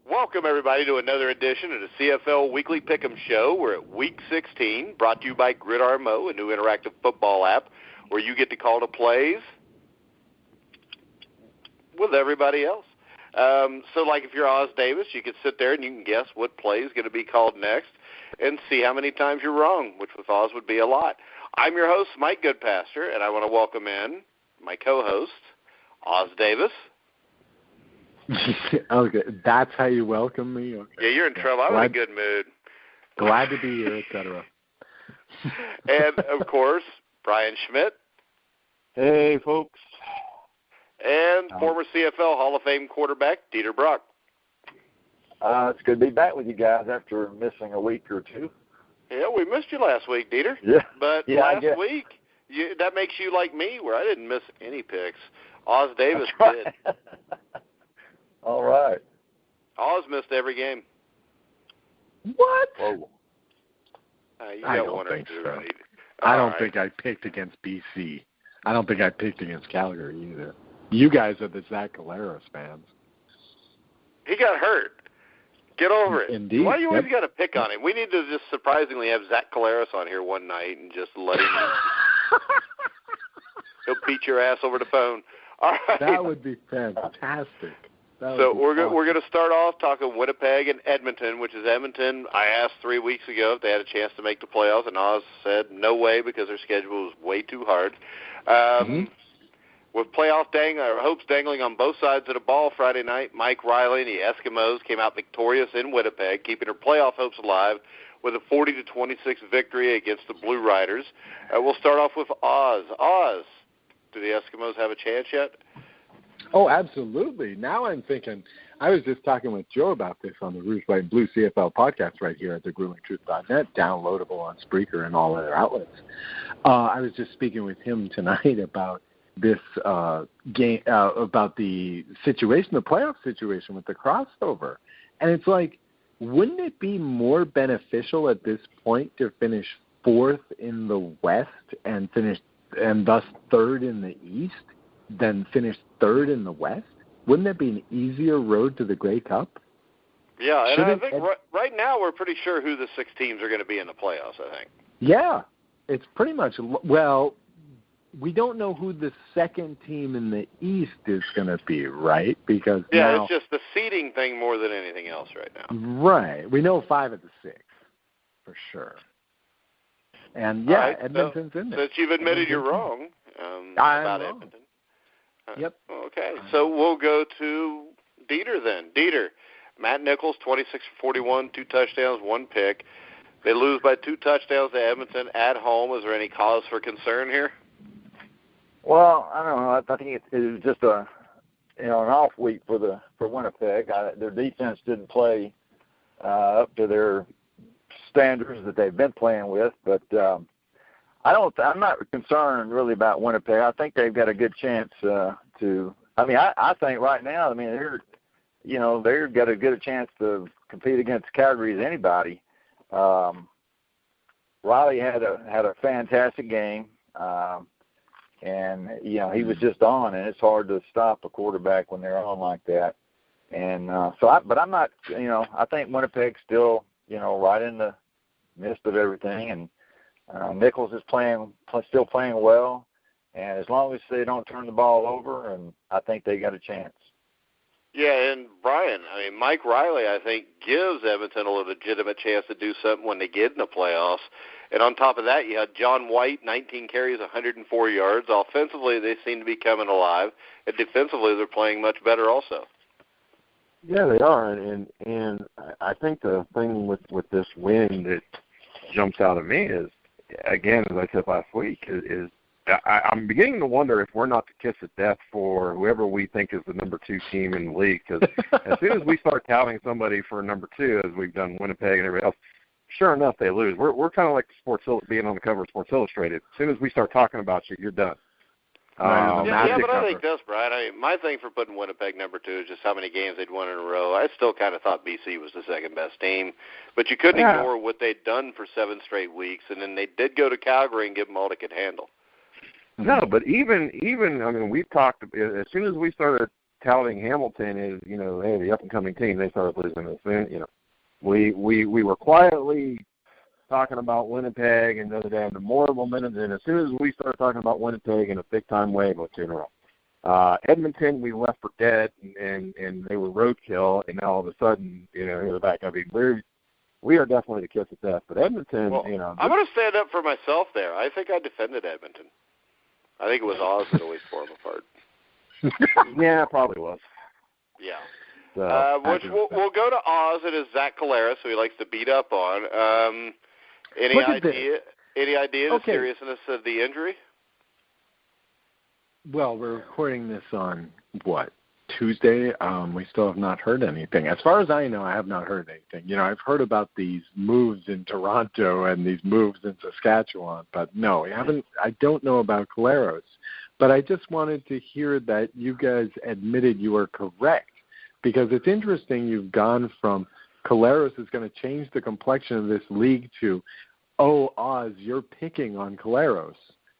Welcome, everybody, to another edition of the CFL Weekly Pick'em show. We're at Week 16, brought to you by GridRMO, a new interactive football app where you get to call the plays with everybody else. So, like if you're Os Davis, you can sit there and you can guess what play is going to be called next and see how many times you're wrong, which with Oz would be a lot. I'm your host, Mike Goodpaster, and I want to welcome in my co-host, Os Davis. Okay, that's how you welcome me? Okay. Yeah, you're in trouble. I'm in a good mood. Glad to be here, etc. And, of course, Brian Schmidt. Hey, folks. And former CFL Hall of Fame quarterback, Dieter Brock. It's good to be back with you guys after missing a week or two. Yeah, we missed you last week, Dieter. Yeah. But last week, that makes you like me, where I didn't miss any picks. Os Davis did. All right. Oz missed every game. What? Whoa. I don't think so. I don't think I picked against BC. I don't think I picked against Calgary either. You guys are the Zach Collaros fans. He got hurt. Get over it. Indeed. Why do you always got to pick on him? We need to just surprisingly have Zach Collaros on here one night and just let him he'll beat your ass over the phone. All right. That would be fantastic. So we're going to start off talking Winnipeg and Edmonton, which is Edmonton. I asked 3 weeks ago if they had a chance to make the playoffs, and Oz said no way because their schedule was way too hard. With playoff hopes dangling on both sides of the ball Friday night, Mike Riley and the Eskimos came out victorious in Winnipeg, keeping their playoff hopes alive with a 40-26 victory against the Blue Riders. We'll start off with Oz. Oz, do the Eskimos have a chance yet? Oh, absolutely. Now I'm thinking, I was just talking with Joe about this on the Rouge, White, and Blue CFL podcast right here at thegruelingtruth.net, downloadable on Spreaker and all other outlets. I was just speaking with him tonight about this game, about the situation, the playoff situation with the crossover. And it's like, wouldn't it be more beneficial at this point to finish fourth in the West and thus third in the East than finish third in the West? Wouldn't that be an easier road to the Grey Cup? Yeah, and I think right now we're pretty sure who the 6 teams are going to be in the playoffs, I think. Yeah, it's pretty much, well, we don't know who the second team in the East is going to be, right? Because now, it's just the seeding thing more than anything else right now. Right. We know 5 of the 6 for sure. And, Edmonton's in there. Since you've admitted you're wrong about wrong. Edmonton. Yep. Okay, so we'll go to Dieter then. Dieter, Matt Nichols, 26 for 41, 2 touchdowns, 1 pick. They lose by 2 touchdowns to Edmonton at home. Is there any cause for concern here? Well, I don't know. I think it was just an off week for Winnipeg. Their defense didn't play up to their standards that they've been playing with, but I'm not concerned really about Winnipeg. I think they've got a good chance I think right now, they've got as good a chance to compete against Calgary as anybody. Riley had a fantastic game, and he was just on, and it's hard to stop a quarterback when they're on like that. And but I'm not, I think Winnipeg's still, right in the midst of everything, and Nichols is still playing well, and as long as they don't turn the ball over, and I think they got a chance. Yeah, and Brian, Mike Riley, I think, gives Edmonton a legitimate chance to do something when they get in the playoffs. And on top of that, you had John White, 19 carries, 104 yards. Offensively, they seem to be coming alive, and defensively, they're playing much better also. Yeah, they are, and I think the thing with this win that jumps out at me is, again, as I said last week, is I'm beginning to wonder if we're not the kiss of death for whoever we think is the number 2 team in the league. Because as soon as we start touting somebody for number 2, as we've done Winnipeg and everybody else, sure enough, they lose. We're kind of like being on the cover of Sports Illustrated. As soon as we start talking about you, you're done. But I think this, Brian, my thing for putting Winnipeg number 2 is just how many games they'd won in a row. I still kind of thought BC was the second best team, but you couldn't ignore what they'd done for 7 straight weeks, and then they did go to Calgary and give them all they could handle. No, but even we've talked, as soon as we started touting Hamilton as, hey, the up-and-coming team, they started losing this. We were quietly talking about Winnipeg and the other day, and the more momentum, and as soon as we started talking about Winnipeg in a big-time way, about 2 in a row. Edmonton, we left for dead, and they were roadkill, and now all of a sudden, they're back. I mean, we are definitely the kiss of death. But Edmonton, well, I'm going to stand up for myself there. I think I defended Edmonton. I think it was Oz that always tore them apart. Yeah, it probably was. Yeah. So, we'll go to Oz. It is Zach Collaros, who he likes to beat up on. Any idea the seriousness of the injury? Well, we're recording this on, Tuesday? We still have not heard anything. As far as I know, I have not heard anything. I've heard about these moves in Toronto and these moves in Saskatchewan, but no, I don't know about Collaros. But I just wanted to hear that you guys admitted you were correct, because it's interesting you've gone from Collaros is going to change the complexion of this league to, Oz, you're picking on Collaros.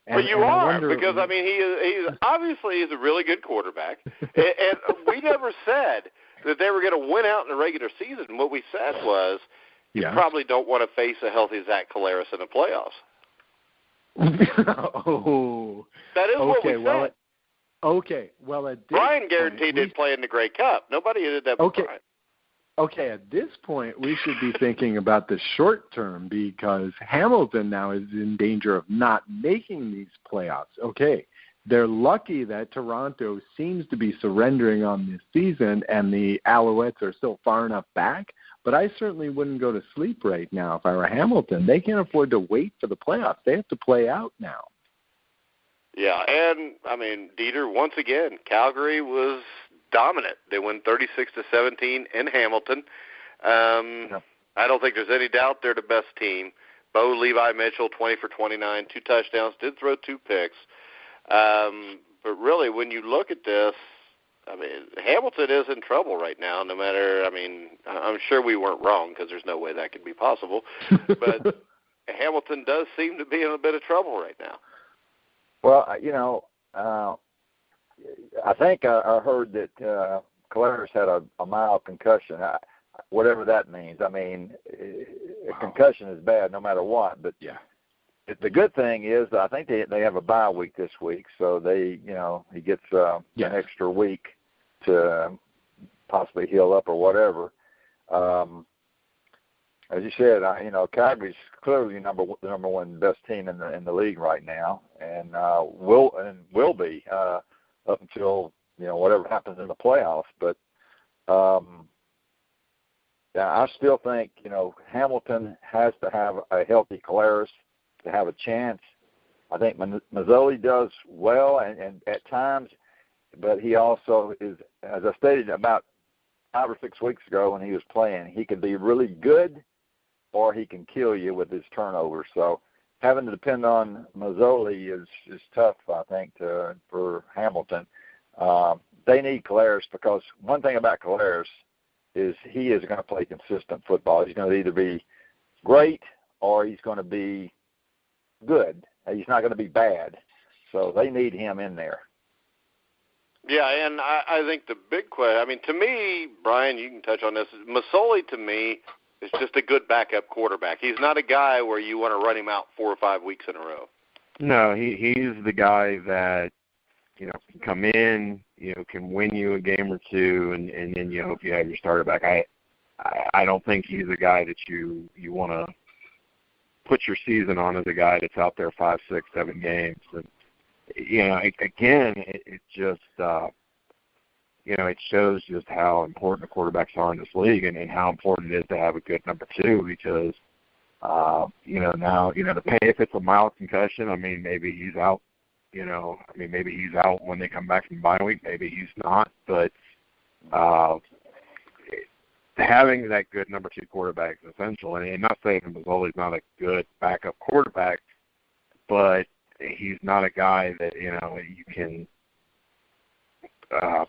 Well, you are, because, he's obviously a really good quarterback, and we never said that they were going to win out in the regular season. What we said was you probably don't want to face a healthy Zach Collaros in the playoffs. That is what we said. Well, at this Brian guaranteed they'd play in the Grey Cup. Nobody did that but Brian. Okay, at this point, we should be thinking about the short term, because Hamilton now is in danger of not making these playoffs. Okay, they're lucky that Toronto seems to be surrendering on this season and the Alouettes are still far enough back, but I certainly wouldn't go to sleep right now if I were Hamilton. They can't afford to wait for the playoffs. They have to play out now. Yeah, and, Dieter, once again, Calgary was dominant. They win 36-17 in Hamilton. I don't think there's any doubt they're the best team. Bo Levi Mitchell, 20 for 29, 2 touchdowns, did throw 2 picks. But really, when you look at this, Hamilton is in trouble right now, no matter, I'm sure we weren't wrong, because there's no way that could be possible. But Hamilton does seem to be in a bit of trouble right now. Well, I think I heard that Collaros had a mild concussion, whatever that means. A concussion is bad no matter what. But the good thing is I think they have a bye week this week, so he gets an extra week to possibly heal up or whatever. As you said, Calgary's clearly the number one best team in the league right now, and will be. Up until whatever happens in the playoffs, but I still think Hamilton has to have a healthy Collaros to have a chance. I think Mazzoli does well and at times, but he also is, as I stated about 5 or 6 weeks ago when he was playing, he can be really good or he can kill you with his turnovers. So having to depend on Mazzoli is tough, I think, for Hamilton. They need Collaros, because one thing about Collaros is he is going to play consistent football. He's going to either be great or he's going to be good. He's not going to be bad. So they need him in there. Yeah, and I think the big question, to me, Brian, you can touch on this, Mazzoli to me is just a good backup quarterback. He's not a guy where you want to run him out 4 or 5 weeks in a row. No, he's the guy that, can come in, can win you a game or two, and then, if you have your starter back. I don't think he's a guy that you want to put your season on as a guy that's out there 5, 6, 7 games. And, again, it just, it shows just how important the quarterbacks are in this league and how important it is to have a good number 2, because, now, if it's a mild concussion, maybe he's out. Maybe he's out when they come back from bye week. Maybe he's not. But having that good number 2 quarterback is essential. And not saying Mazzoli's not a good backup quarterback, but he's not a guy that, you can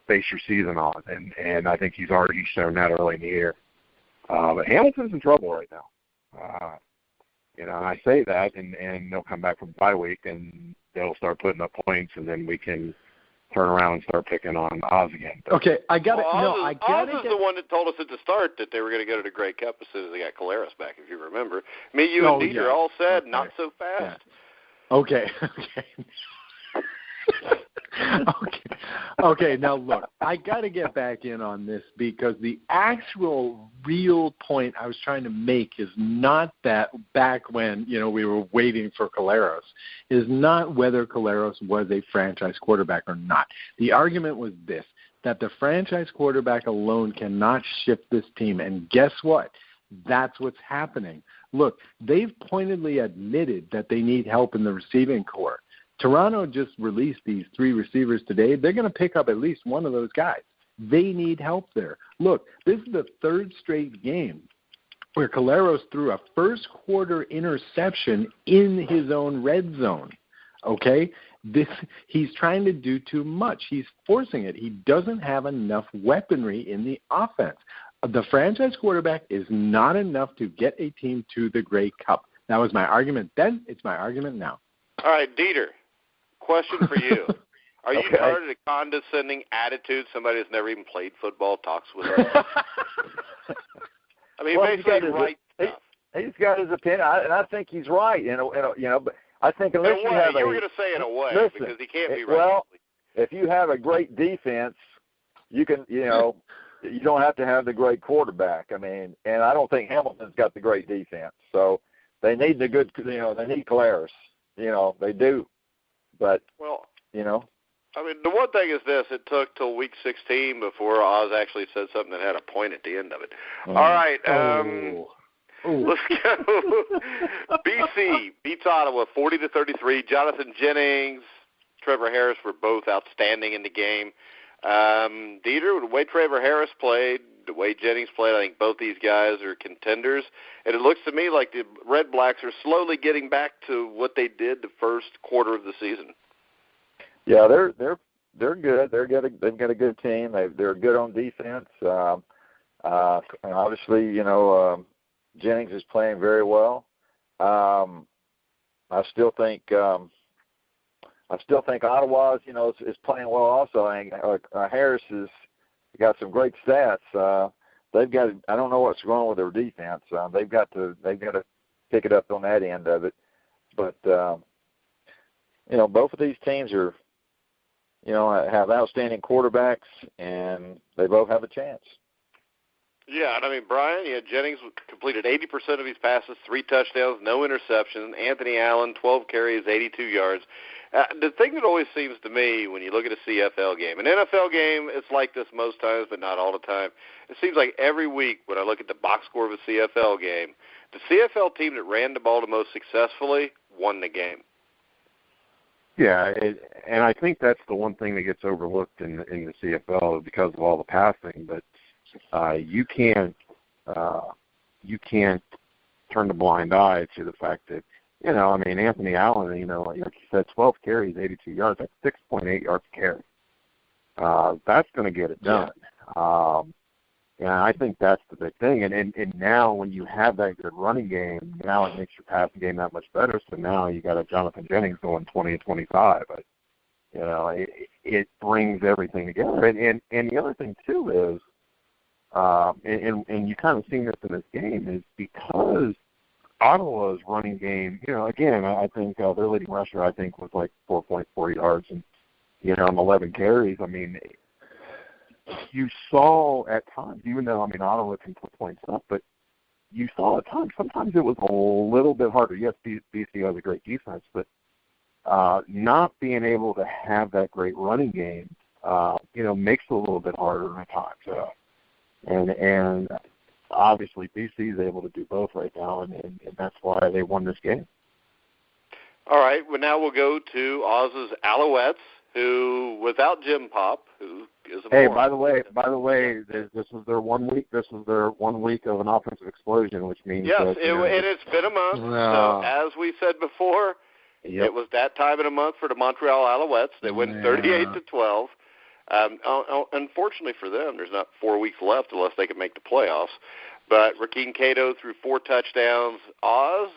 base your season on. And I think he's already shown that early in the year. But Hamilton's in trouble right now. I say that, and they'll come back from bye week, and they'll start putting up points, and then we can turn around and start picking on Oz again. Okay, I got it. Well, No, I got it. Oz is the one that told us at the start that they were going to go to the Grey Cup as soon as they got Caleros back, if you remember. Me, you, and Dieter all said not so fast. Yeah. Okay. Okay, now look, I got to get back in on this because the actual real point I was trying to make is not that back when, we were waiting for Caleros, is not whether Caleros was a franchise quarterback or not. The argument was this, that the franchise quarterback alone cannot shift this team. And guess what? That's what's happening. Look, they've pointedly admitted that they need help in the receiving corps. Toronto just released these 3 receivers today. They're going to pick up at least one of those guys. They need help there. Look, this is the 3rd straight game where Caleros threw a first-quarter interception in his own red zone, okay? He's trying to do too much. He's forcing it. He doesn't have enough weaponry in the offense. The franchise quarterback is not enough to get a team to the Grey Cup. That was my argument then. It's my argument now. All right, Dieter. Question for you. Are you tired of the condescending attitude somebody who's never even played football talks with us? I mean, basically right stuff. He's got his opinion, and I think he's right. But I think unless you have you were going to say in a way, because he can't be right. Well, if you have a great defense, you can, you don't have to have the great quarterback. I mean, and I don't think Hamilton's got the great defense. So they need they need Caleros. They do. But, I mean, the one thing is this. It took till week 16 before Oz actually said something that had a point at the end of it. All right. Let's go. BC beats Ottawa 40-33. Jonathan Jennings, Trevor Harris were both outstanding in the game. Dieter, the way Trevor Harris played, the way Jennings played, I think both these guys are contenders. And it looks to me like the Red Blacks are slowly getting back to what they did the first quarter of the season. Yeah, they're good. They've got a good team. They're good on defense. And obviously, Jennings is playing very well. I still think Ottawa is playing well also. I think Harris has got some great stats. They've got. I don't know what's wrong with their defense. They've got to pick it up on that end of it. But both of these teams are, have outstanding quarterbacks, and they both have a chance. Yeah, and I mean, Brian, Jennings completed 80% of his passes, 3 touchdowns, no interceptions. Anthony Allen, 12 carries, 82 yards. The thing that always seems to me when you look at a CFL game, an NFL game, it's like this most times, but not all the time. It seems like every week when I look at the box score of a CFL game, the CFL team that ran the ball the most successfully won the game. Yeah, and I think that's the one thing that gets overlooked in the CFL because of all the passing. But you can't turn a blind eye to the fact that Anthony Allen, like you said, 12 carries, 82 yards. That's 6.8 yards a carry. That's going to get it done. And I think that's the big thing. And now when you have that good running game, now it makes your passing game that much better. So now you got a Jonathan Jennings going 20 and 25. But, it brings everything together. And the other thing, too, is, and you kind of seen this in this game, is because Ottawa's running game, again, I think their leading rusher, was like 4.4 yards and, on 11 carries. I mean, you saw at times, even though, Ottawa can put points up, but you saw at times, sometimes it was a little bit harder. Yes, BC has a great defense, but not being able to have that great running game, makes it a little bit harder at times. And obviously BC is able to do both right now, and that's why they won this game. All right, well, now we'll go to Oz's Alouettes, who, without Jim Pop, who is a moron. By the way, this is their 1 week. This is their 1 week of an offensive explosion, which means and it's been a month. No. So as we said before, It was that time of the month for the Montreal Alouettes. They win 38-12. Unfortunately for them, there's not 4 weeks left unless they can make the playoffs. But Rakeem Cato threw 4 touchdowns. Oz,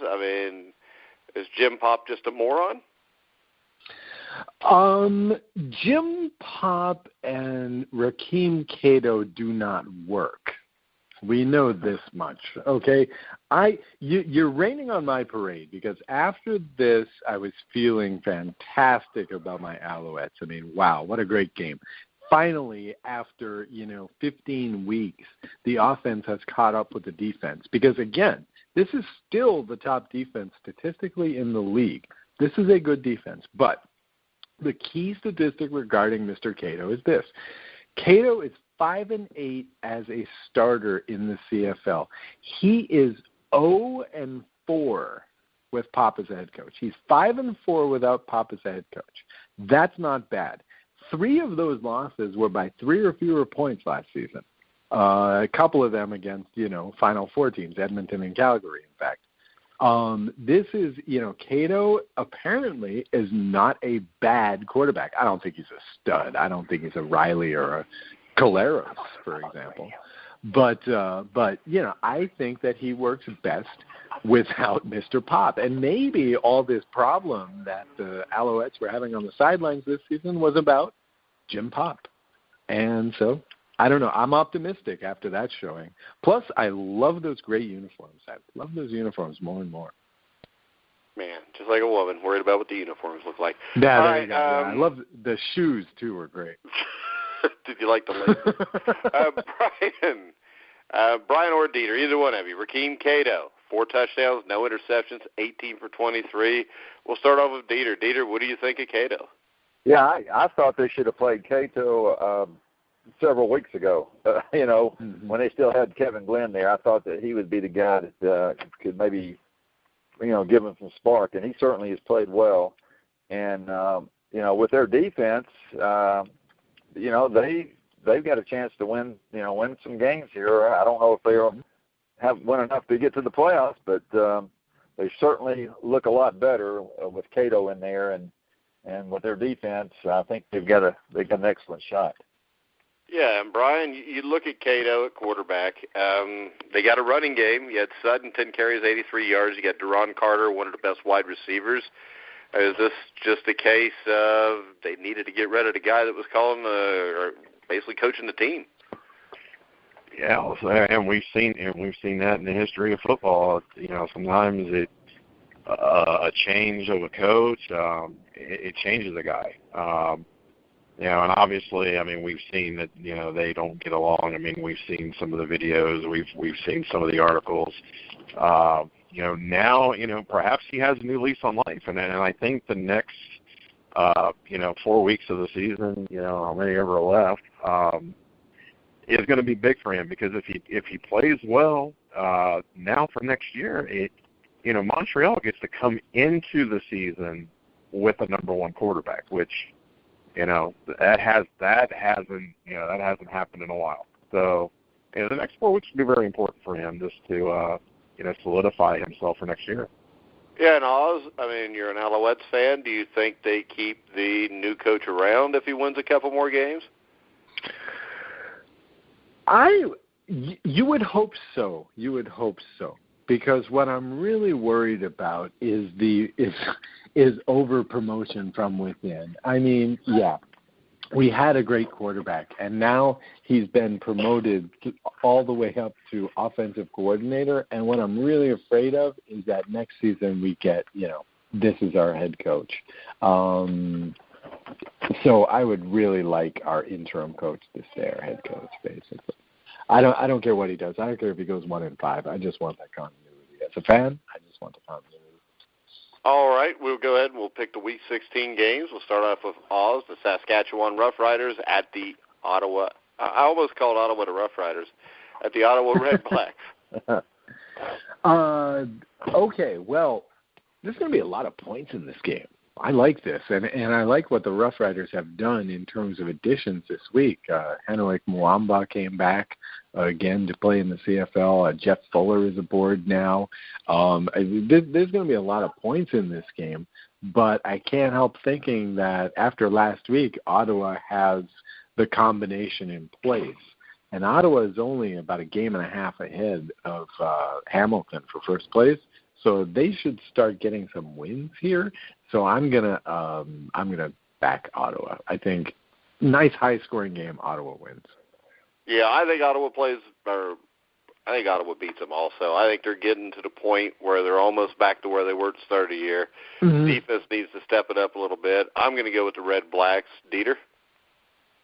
is Jim Pop just a moron? Jim Pop and Rakeem Cato do not work. We know this much, okay? You're raining on my parade because after this, I was feeling fantastic about my Alouettes. I mean, wow, what a great game. Finally, after, 15 weeks, the offense has caught up with the defense because, again, this is still the top defense statistically in the league. This is a good defense, but the key statistic regarding Mr. Cato is this. Cato is 5-8 as a starter in the CFL. He is 0-4 with Pop as a head coach. He's 5-4 without Pop as a head coach. That's not bad. 3 of those losses were by 3 or fewer points last season. A couple of them against, Final Four teams, Edmonton and Calgary, in fact. This is, Cato apparently is not a bad quarterback. I don't think he's a stud. I don't think he's a Riley or a Caleros, for example. But I think that he works best without Mr. Pop. And maybe all this problem that the Alouettes were having on the sidelines this season was about Jim Pop. And so, I don't know. I'm optimistic after that showing. Plus, I love those great uniforms. I love those uniforms more and more. Man, just like a woman, worried about what the uniforms look like. Yeah, all there right, you go. I love the shoes, too, were great. Did you like the laces? Brian or Dieter, either one of you. Rakeem Cato, 4 touchdowns, no interceptions, 18 for 23. We'll start off with Dieter. Dieter, what do you think of Cato? Yeah, I thought they should have played Cato several weeks ago. When they still had Kevin Glenn there, I thought that he would be the guy that could maybe, give him some spark. And he certainly has played well. And, with their defense, they've got a chance to win some games here. I don't know if they'll have won enough to get to the playoffs, but they certainly look a lot better with Cato in there, and with their defense, I think they've got an excellent shot. Yeah, and Brian, you look at Cato at quarterback. They got a running game. You had Sutton, 10 carries, 83 yards. You got Deron Carter, one of the best wide receivers. Is this just a case of they needed to get rid of the guy that was calling or basically coaching the team? Yeah, and we've seen that in the history of football. Sometimes a change of a coach, it changes a guy. And obviously, we've seen that they don't get along. We've seen some of the videos, we've seen some of the articles. Now, perhaps he has a new lease on life. And I think the next, 4 weeks of the season, how many ever left, is going to be big for him because if he plays well now for next year, Montreal gets to come into the season with a number 1 quarterback, which, that hasn't happened in a while. So, the next 4 weeks will be very important for him just to, solidify himself for next year. Yeah, and Oz, you're an Alouettes fan. Do you think they keep the new coach around if he wins a couple more games? You would hope so. Because what I'm really worried about is over promotion from within. We had a great quarterback, and now he's been promoted all the way up to offensive coordinator. And what I'm really afraid of is that next season we get, this is our head coach. So I would really like our interim coach to stay our head coach, basically. I don't care what he does. I don't care if he goes 1-5. I just want that continuity. As a fan, I just want the continuity. All right, we'll go ahead and we'll pick the Week 16 games. We'll start off with Oz, the Saskatchewan Roughriders at the Ottawa. I almost called Ottawa the Roughriders, at the Ottawa Red Blacks. Okay, well, there's going to be a lot of points in this game. I like this, and I like what the Rough Riders have done in terms of additions this week. Henrik Mwamba came back again to play in the CFL. Jeff Fuller is aboard now. There's going to be a lot of points in this game, but I can't help thinking that after last week, Ottawa has the combination in place. And Ottawa is only about a game and a half ahead of Hamilton for first place. So they should start getting some wins here. So I'm gonna back Ottawa. I think nice high-scoring game, Ottawa wins. Yeah, I think Ottawa beats them also. I think they're getting to the point where they're almost back to where they were at the start of the year. Mm-hmm. Defense needs to step it up a little bit. I'm going to go with the Red Blacks. Dieter?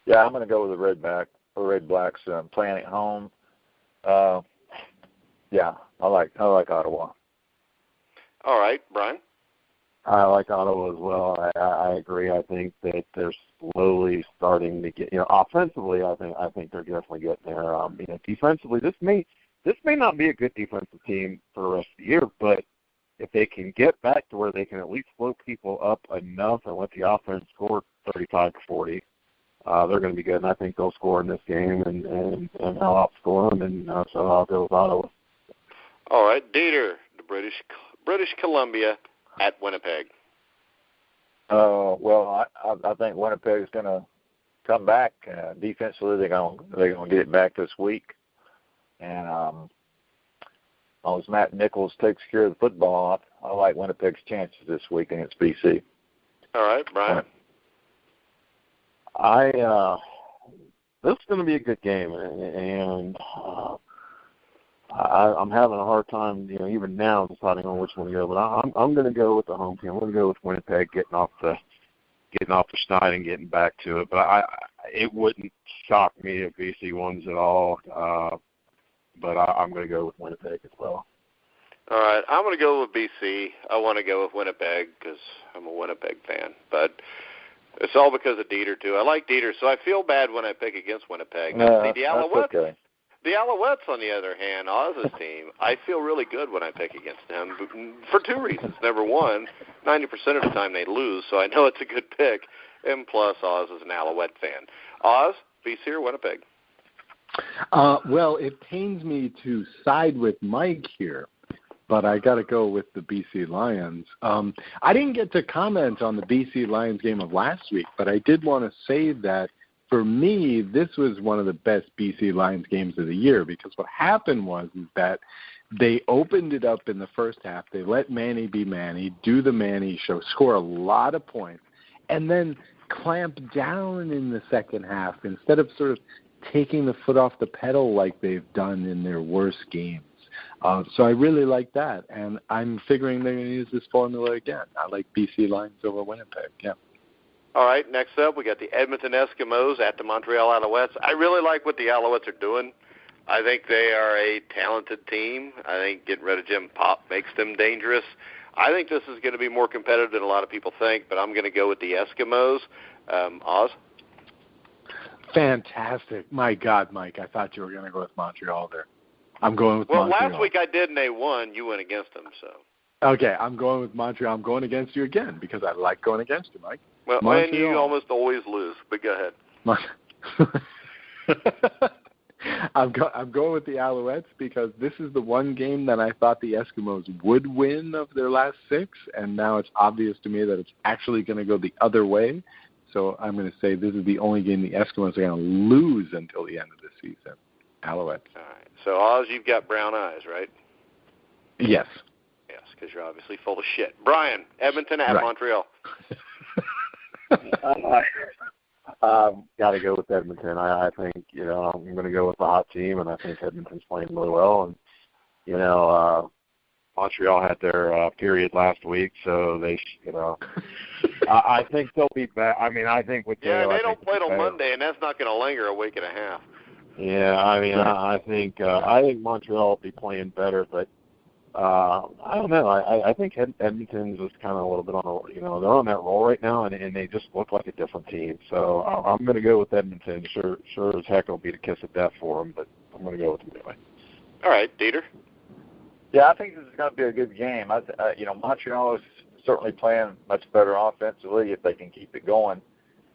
Yeah, I'm going to go with the Red Blacks playing at home. Yeah, I like Ottawa. All right, Brian? I like Ottawa as well. I agree. I think that they're slowly starting to get, offensively. I think they're definitely getting there. Defensively, this may not be a good defensive team for the rest of the year, but if they can get back to where they can at least slow people up enough and let the offense score 35-40, they're going to be good. And I think they'll score in this game, and I'll outscore them, and so I'll go with Ottawa. All right, Dieter, the British Columbia at Winnipeg. Well, I think Winnipeg's going to come back defensively. They're going to get it back this week, and as long as Matt Nichols takes care of the football, I like Winnipeg's chances this week against BC. All right, Brian. This is going to be a good game, and I'm having a hard time, even now deciding on which one to go. But I'm going to go with the home team. I'm going to go with Winnipeg getting off the schneid and getting back to it. But it wouldn't shock me if BC wins it all. But I'm going to go with Winnipeg as well. All right, I'm going to go with BC. I want to go with Winnipeg because I'm a Winnipeg fan. But it's all because of Dieter, too. I like Dieter, so I feel bad when I pick against Winnipeg. No, the Alouettes, okay. The Alouettes, on the other hand, Oz's team, I feel really good when I pick against them for two reasons. Number one, 90% of the time they lose, so I know it's a good pick. And plus, Oz is an Alouette fan. Oz, BC or Winnipeg? Well, it pains me to side with Mike here, but I got to go with the BC Lions. I didn't get to comment on the BC Lions game of last week, but I did want to say that for me, this was one of the best BC Lions games of the year because what happened was that they opened it up in the first half. They let Manny be Manny, do the Manny show, score a lot of points, and then clamp down in the second half instead of sort of taking the foot off the pedal like they've done in their worst games. So I really like that, and I'm figuring they're going to use this formula again. I like BC Lions over Winnipeg, yeah. All right, next up, we got the Edmonton Eskimos at the Montreal Alouettes. I really like what the Alouettes are doing. I think they are a talented team. I think getting rid of Jim Pop makes them dangerous. I think this is going to be more competitive than a lot of people think, but I'm going to go with the Eskimos. Oz? Fantastic. My God, Mike, I thought you were going to go with Montreal there. I'm going with Montreal. Well, last week I did, and they won. You went against them, so. Okay, I'm going with Montreal. I'm going against you again because I like going against you, Mike. Well, and you almost always lose, but go ahead. I'm going with the Alouettes because this is the one game that I thought the Eskimos would win of their last 6, and now it's obvious to me that it's actually going to go the other way. So I'm going to say this is the only game the Eskimos are going to lose until the end of the season. Alouettes. All right. So, Oz, you've got brown eyes, right? Yes. Yes, because you're obviously full of shit. Brian, Edmonton at Montreal. Got to go with Edmonton. I think, I'm going to go with the hot team, and I think Edmonton's playing really well. And, Montreal had their period last week, so they, I think they'll be back. I mean, I think with they don't play till Monday, and that's not going to linger a week and a half. Yeah, I mean, I think Montreal will be playing better, but I don't know. I think Edmonton's just kind of a little bit on they're on that roll right now, and they just look like a different team. So I'm going to go with Edmonton. Sure as heck it'll be the kiss of death for them, but I'm going to go with them anyway. All right, Dieter. Yeah, I think this is going to be a good game. Montreal is certainly playing much better offensively if they can keep it going,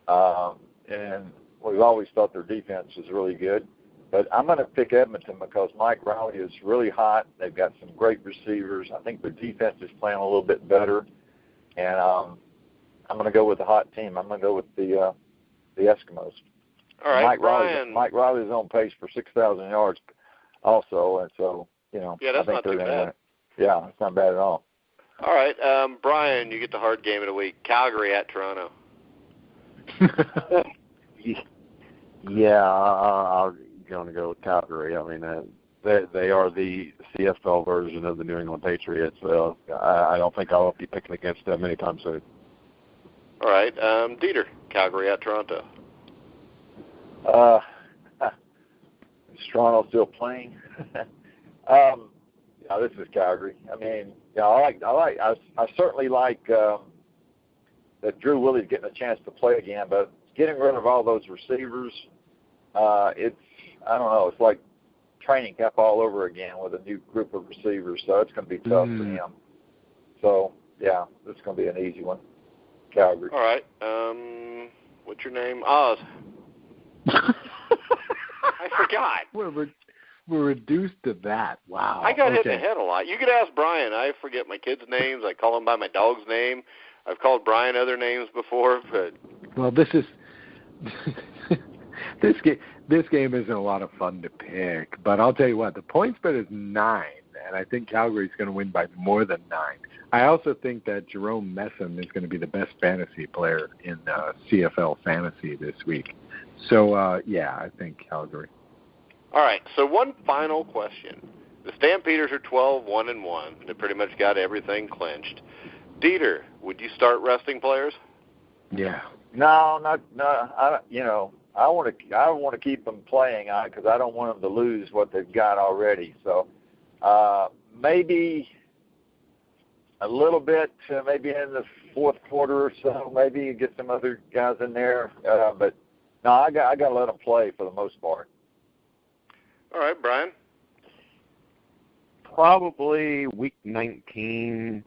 and we've always thought their defense was really good. But I'm going to pick Edmonton because Mike Riley is really hot. They've got some great receivers. I think their defense is playing a little bit better. And I'm going to go with the hot team. I'm going to go with the Eskimos. All right, Brian. Mike Riley is on pace for 6,000 yards also. And so, yeah, that's I think not too bad. Yeah, it's not bad at all. All right, Brian, you get the hard game of the week. Calgary at Toronto. Yeah, I'm going to go with Calgary. I mean, they are the CFL version of the New England Patriots. So I don't think I'll be picking against them anytime soon. All right, Dieter, Calgary at Toronto. Is Toronto still playing? Yeah, this is Calgary. I mean, yeah, I certainly like that Drew Willie's getting a chance to play again, but getting rid of all those receivers, it's, I don't know, it's like training camp all over again with a new group of receivers, so it's going to be tough for him. So, yeah, it's going to be an easy one. Calgary. All right. What's your name? Oz. I forgot. We're reduced to that. Wow. I got hit in the head a lot. You could ask Brian. I forget my kids' names. I call him by my dog's name. I've called Brian other names before, but well, this game isn't a lot of fun to pick. But I'll tell you what, the point spread is 9, and I think Calgary's going to win by more than 9. I also think that Jerome Messam is going to be the best fantasy player in CFL fantasy this week. So yeah, I think Calgary. All right, so one final question. The Stampeders are 12-1-1. They pretty much got everything clinched. Dieter, would you start resting players? Yeah. No. I want to keep them playing because I don't want them to lose what they've got already. So maybe a little bit, maybe in the fourth quarter or so, maybe get some other guys in there. But no, I got to let them play for the most part. All right, Brian. Probably week 19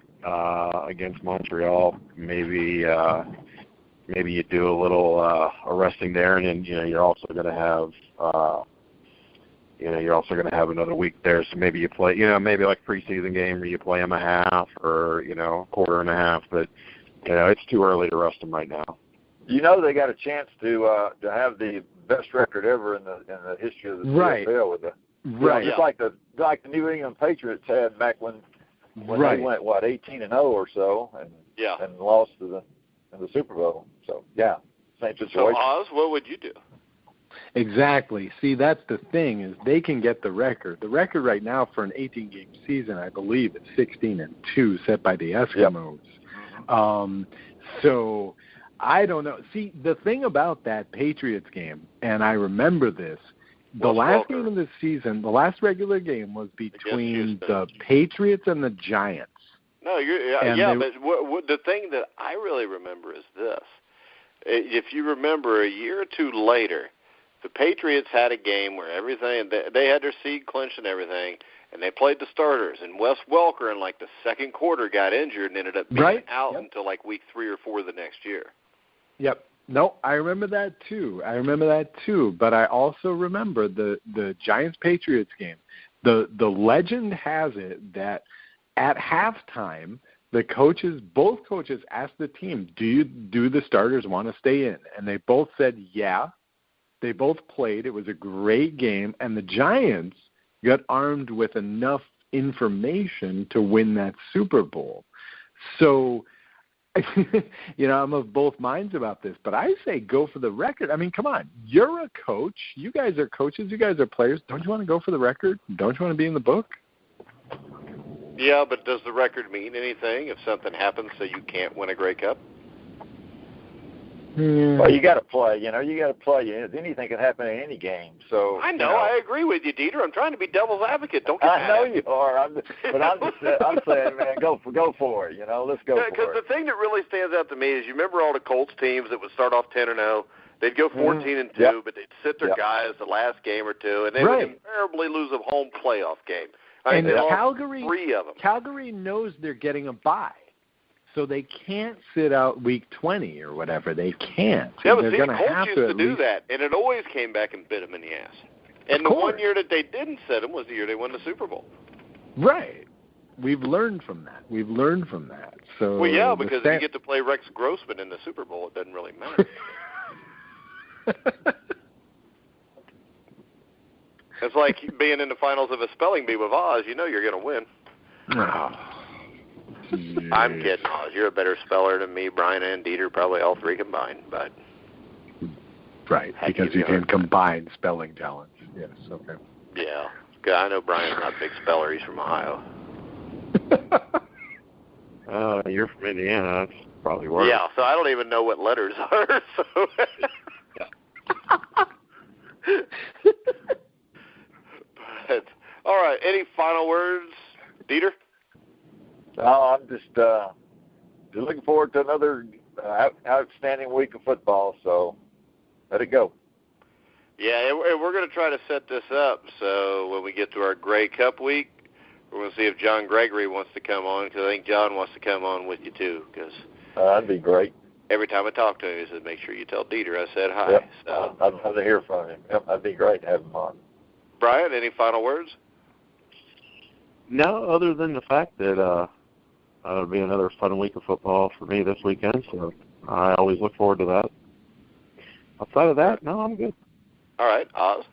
against Montreal. Maybe you do a little resting there, and then you're also going to have another week there. So maybe you play maybe like preseason game where you play them a half or quarter and a half. But it's too early to rest them right now. They got a chance to have the best record ever in the history of the CFL with just like the New England Patriots had back when they went 18-0 or so and lost in the Super Bowl. So yeah, same situation. So Oz, what would you do? Exactly. See, that's the thing is they can get the record. The record right now for an 18-game season, I believe, is 16-2, set by the Eskimos. Yep. So I don't know. See, the thing about that Patriots game, and I remember this, the last game of the season, the last regular game was between the Patriots and the Giants. No, but the thing that I really remember is this. If you remember, a year or two later, the Patriots had a game where everything, they had their seed clinched and everything, and they played the starters. And Wes Welker in like the second quarter got injured and ended up being out until like week 3 or 4 the next year. Yep. No, I remember that too. But I also remember the Giants-Patriots game. The legend has it that at halftime, both coaches asked the team, do the starters want to stay in? And they both said yeah. They both played. It was a great game. And the Giants got armed with enough information to win that Super Bowl. So, I'm of both minds about this, but I say go for the record. I mean, come on. You're a coach. You guys are coaches. You guys are players. Don't you want to go for the record? Don't you want to be in the book? Yeah, but does the record mean anything if something happens so you can't win a Grey Cup? Well, you got to play. You got to play. Anything can happen in any game. So I know. I agree with you, Dieter. I'm trying to be devil's advocate. Don't get mad. I know you are. I'm saying, man, go for it. Let's go for it. Because the thing that really stands out to me is you remember all the Colts teams that would start off 10-0. They'd go 14-2, but they'd sit their guys the last game or two, and they would invariably lose a home playoff game. And Calgary, 3 of them. Calgary knows they're getting a bye. So they can't sit out week 20 or whatever. They can't. Yeah, but the Colts used to do that, and it always came back and bit them in the ass. And the one year that they didn't sit them was the year they won the Super Bowl. Right. We've learned from that. So well, yeah, because if you get to play Rex Grossman in the Super Bowl, it doesn't really matter. It's like being in the finals of a spelling bee with Oz. You know you're going to win. Oh. I'm kidding, Oz. You're a better speller than me, Brian, and Dieter, probably all 3 combined. But Right, because you can combine spelling talents. Yes, okay. Yeah. I know Brian's not a big speller. He's from Ohio. You're from Indiana. That's probably worse. Yeah, so I don't even know what letters are. So. But, all right, any final words, Dieter? I'm just looking forward to another outstanding week of football, so let it go. Yeah, and we're going to try to set this up so when we get to our Grey Cup week, we're going to see if John Gregory wants to come on, because I think John wants to come on with you too. Cause that'd be great. Every time I talk to him, he said, make sure you tell Dieter I said hi. Yep. So, I'd love to hear from him. Yep, that'd be great to have him on. Brian, any final words? No, other than the fact that it'll be another fun week of football for me this weekend, so I always look forward to that. Outside of that, no, I'm good. All right, Oz?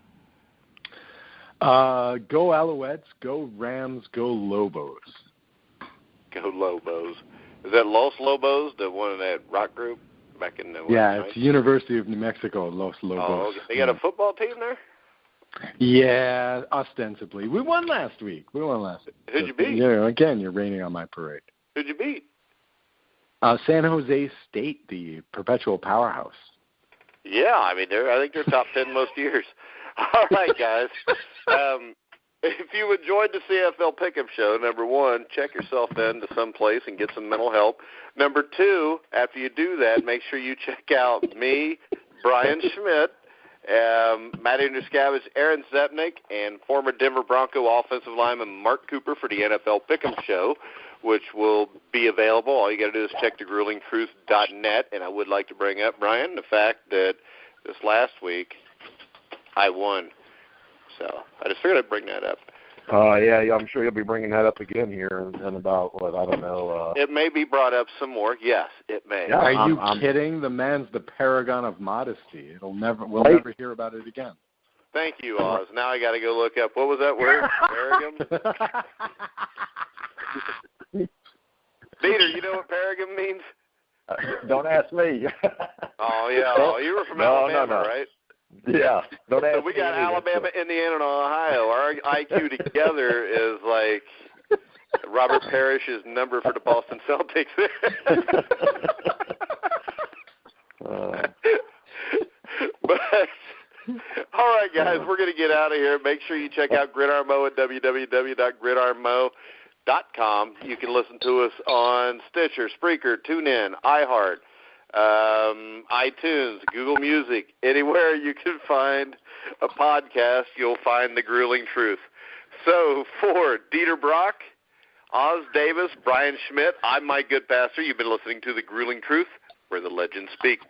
Go Alouettes, go Rams, go Lobos. Go Lobos. Is that Los Lobos, the one in that rock group back in the it's University of New Mexico, Los Lobos. Oh, okay. They got a football team there? Yeah, ostensibly. We won last week. Who'd you beat? Again, you're raining on my parade. Who'd you beat? San Jose State, the perpetual powerhouse. Yeah, I think they're top 10 most years. All right, guys. If you enjoyed the CFL Pick'em show, number one, check yourself into some place and get some mental help. Number two, after you do that, make sure you check out me, Brian Schmidt, Matty Nurskavich, Aaron Zepnik, and former Denver Bronco offensive lineman Mark Cooper for the NFL Pick'em show, which will be available. All you got to do is check thegruelingtruth.net. And I would like to bring up, Brian, the fact that this last week I won. So I just figured I'd bring that up. Yeah, I'm sure you'll be bringing that up again here in about, I don't know. It may be brought up some more. Yes, it may. Yeah, Are you kidding? The man's the paragon of modesty. We'll never hear about it again. Thank you, Oz. Now I got to go look up. What was that word? Paragon? Dieter, you know what paragon means? Don't ask me. Oh, yeah. Oh, you were from Alabama, right? Yeah. Don't ask so we got Alabama, Indiana, and Ohio. Our IQ together is like Robert Parrish's number for the Boston Celtics. But all right, guys, we're going to get out of here. Make sure you check out Gridarmo at www.gridarmo.com. You can listen to us on Stitcher, Spreaker, TuneIn, iHeart, iTunes, Google Music. Anywhere you can find a podcast, you'll find The Grueling Truth. So for Dieter Brock, Os Davis, Brian Schmidt, I'm Mike Goodpaster. You've been listening to The Grueling Truth, where the legends speak.